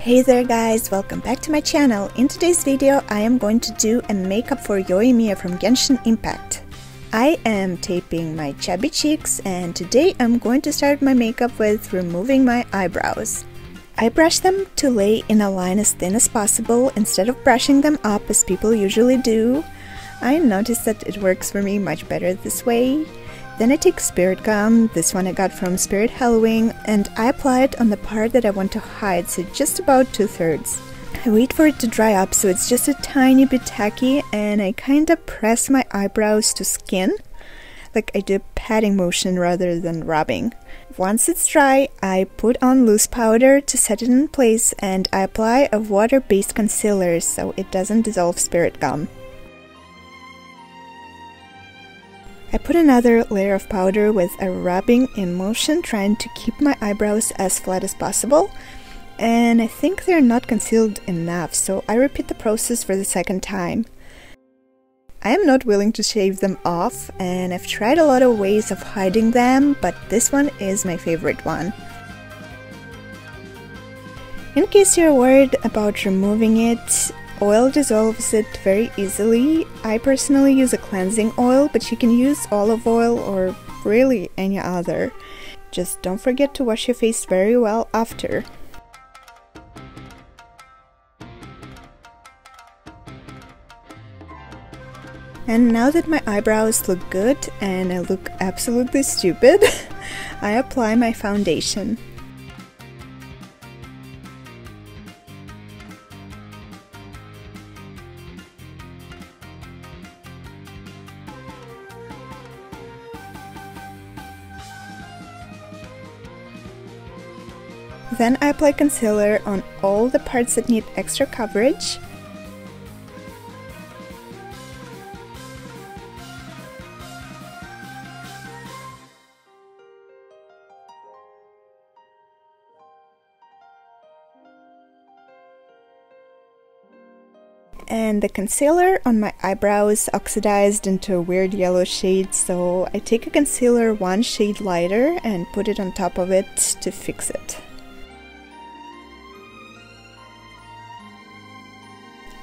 Hey there guys, welcome back to my channel. In today's video I am going to do a makeup for Yoimiya from Genshin Impact. I am taping my chubby cheeks and today I'm going to start my makeup with removing my eyebrows. I brush them to lay in a line as thin as possible instead of brushing them up as people usually do. I noticed that it works for me much better this way. Then I take Spirit Gum, this one I got from Spirit Halloween, and I apply it on the part that I want to hide, so just about 2/3. I wait for it to dry up so it's just a tiny bit tacky, and I kinda press my eyebrows to skin, like I do a patting motion rather than rubbing. Once it's dry, I put on loose powder to set it in place, and I apply a water-based concealer so it doesn't dissolve Spirit Gum. I put another layer of powder with a rubbing in motion, trying to keep my eyebrows as flat as possible, and I think they're not concealed enough, so I repeat the process for the second time. I am not willing to shave them off, and I've tried a lot of ways of hiding them, but this one is my favorite one. In case you're worried about removing it, oil dissolves it very easily. I personally use a cleansing oil, but you can use olive oil or really any other. Just don't forget to wash your face very well after. And now that my eyebrows look good and I look absolutely stupid, I apply my foundation. Then I apply concealer on all the parts that need extra coverage. And the concealer on my eyebrows oxidized into a weird yellow shade, so I take a concealer one shade lighter and put it on top of it to fix it.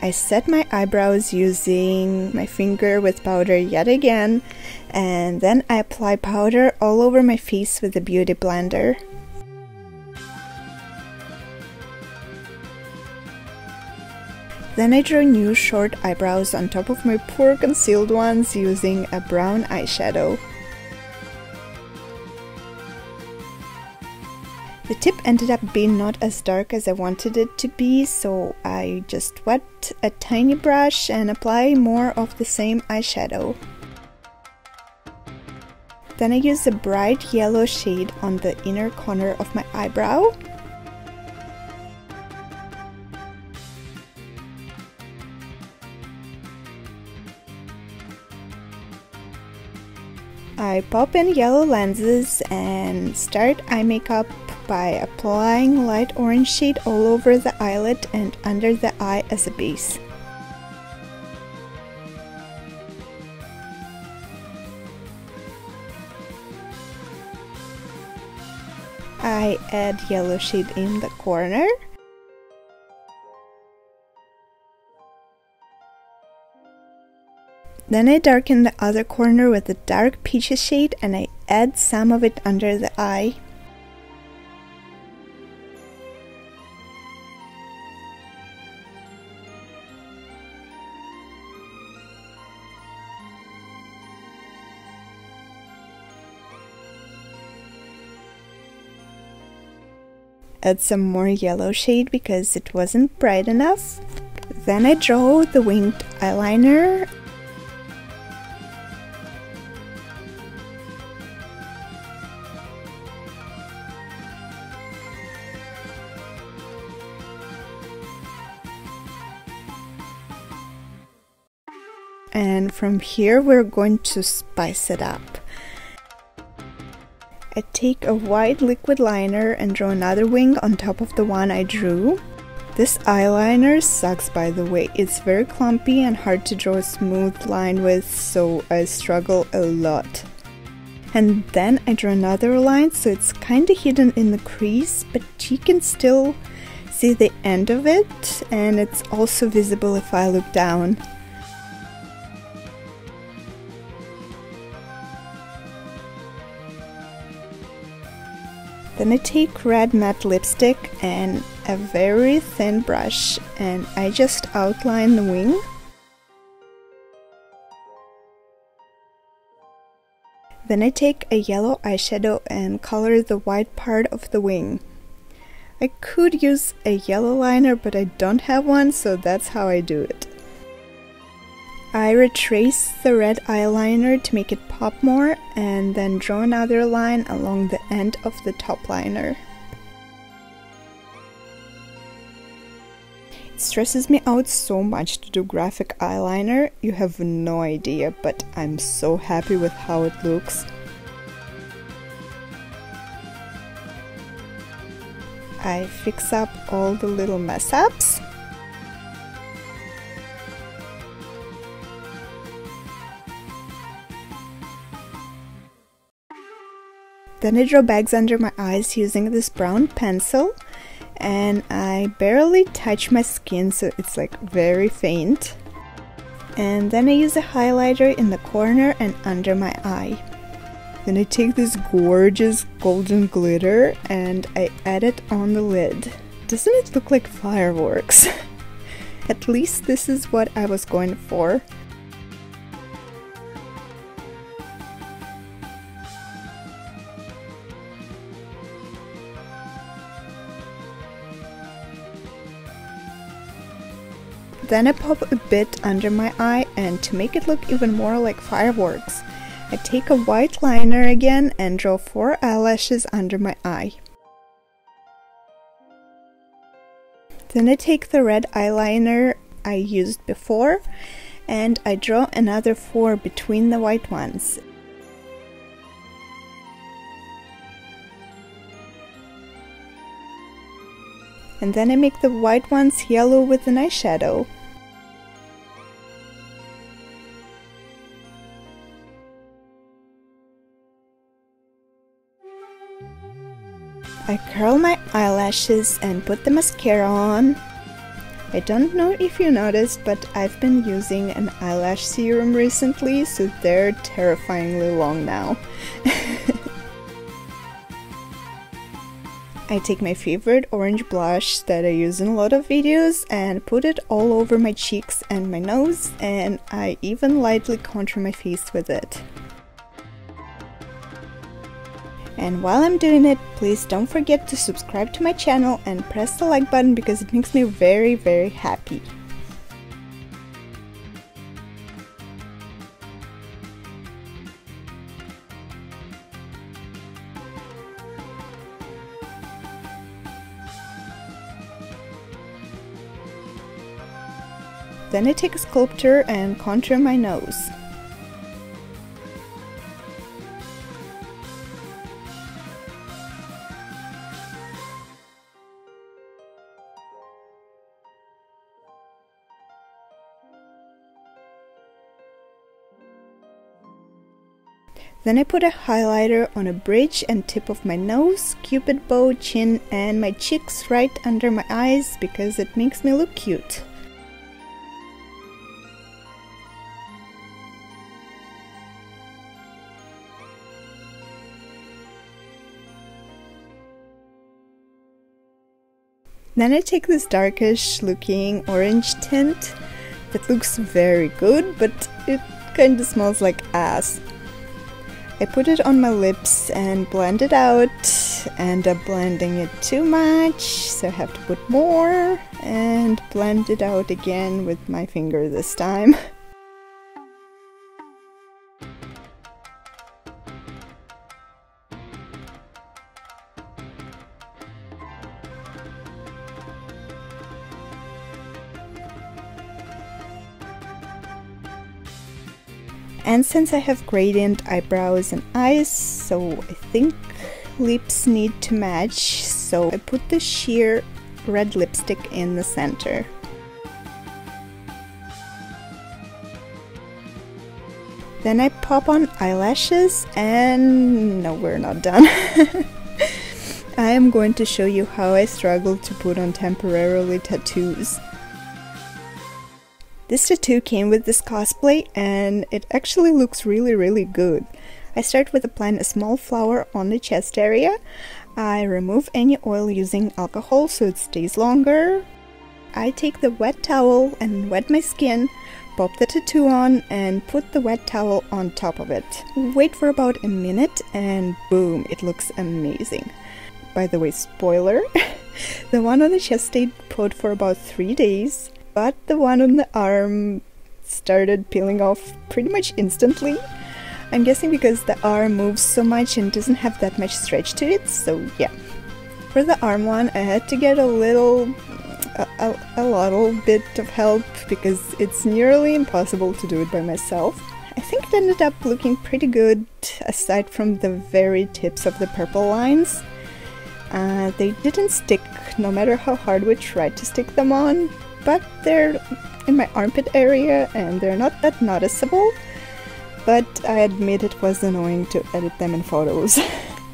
I set my eyebrows using my finger with powder yet again, and then I apply powder all over my face with a beauty blender. Then I draw new short eyebrows on top of my poor concealed ones using a brown eyeshadow. The tip ended up being not as dark as I wanted it to be, so I just wet a tiny brush and apply more of the same eyeshadow. Then I use a bright yellow shade on the inner corner of my eyebrow. I pop in yellow lenses and start eye makeup by applying light orange shade all over the eyelid and under the eye as a base. I add yellow shade in the corner. Then I darken the other corner with a dark peachy shade and I add some of it under the eye. Add some more yellow shade because it wasn't bright enough. Then I draw the winged eyeliner. And from here we're going to spice it up. I take a white liquid liner and draw another wing on top of the one I drew. This eyeliner sucks, by the way. It's very clumpy and hard to draw a smooth line with, so I struggle a lot. And then I draw another line so it's kinda hidden in the crease, but you can still see the end of it, and it's also visible if I look down. Then I take red matte lipstick and a very thin brush, and I just outline the wing. Then I take a yellow eyeshadow and color the white part of the wing. I could use a yellow liner, but I don't have one, so that's how I do it. I retrace the red eyeliner to make it pop more, and then draw another line along the end of the top liner. It stresses me out so much to do graphic eyeliner, you have no idea, but I'm so happy with how it looks. I fix up all the little mess-ups. Then I draw bags under my eyes using this brown pencil, and I barely touch my skin, so it's like very faint. And then I use a highlighter in the corner and under my eye. Then I take this gorgeous golden glitter and I add it on the lid. Doesn't it look like fireworks? At least this is what I was going for. Then I pop a bit under my eye, and to make it look even more like fireworks, I take a white liner again and draw 4 eyelashes under my eye. Then I take the red eyeliner I used before and I draw another 4 between the white ones. And then I make the white ones yellow with an eyeshadow. I curl my eyelashes and put the mascara on. I don't know if you noticed, but I've been using an eyelash serum recently, so they're terrifyingly long now. I take my favorite orange blush that I use in a lot of videos and put it all over my cheeks and my nose, and I even lightly contour my face with it. And while I'm doing it, please don't forget to subscribe to my channel and press the like button because it makes me very, very happy. Then I take a sculptor and contour my nose. Then I put a highlighter on a bridge and tip of my nose, cupid bow, chin, and my cheeks right under my eyes because it makes me look cute. Then I take this darkish looking orange tint that looks very good, but it kind of smells like ass. I put it on my lips and blend it out. End up blending it too much, so I have to put more and blend it out again with my finger this time. And since I have gradient eyebrows and eyes, so I think lips need to match, so I put the sheer red lipstick in the center. Then I pop on eyelashes, and no, we're not done. I am going to show you how I struggle to put on temporarily tattoos. This tattoo came with this cosplay and it actually looks really good. I start with applying a small flower on the chest area. I remove any oil using alcohol so it stays longer. I take the wet towel and wet my skin, pop the tattoo on and put the wet towel on top of it. Wait for about a minute and boom, it looks amazing. By the way, spoiler, the one on the chest stayed put for about 3 days, but the one on the arm started peeling off pretty much instantly. I'm guessing because the arm moves so much and doesn't have that much stretch to it, so yeah. For the arm one, I had to get a little bit of help because it's nearly impossible to do it by myself. I think it ended up looking pretty good aside from the very tips of the purple lines. They didn't stick no matter how hard we tried to stick them on, but they're in my armpit area and they're not that noticeable. But I admit it was annoying to edit them in photos.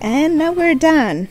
And now we're done!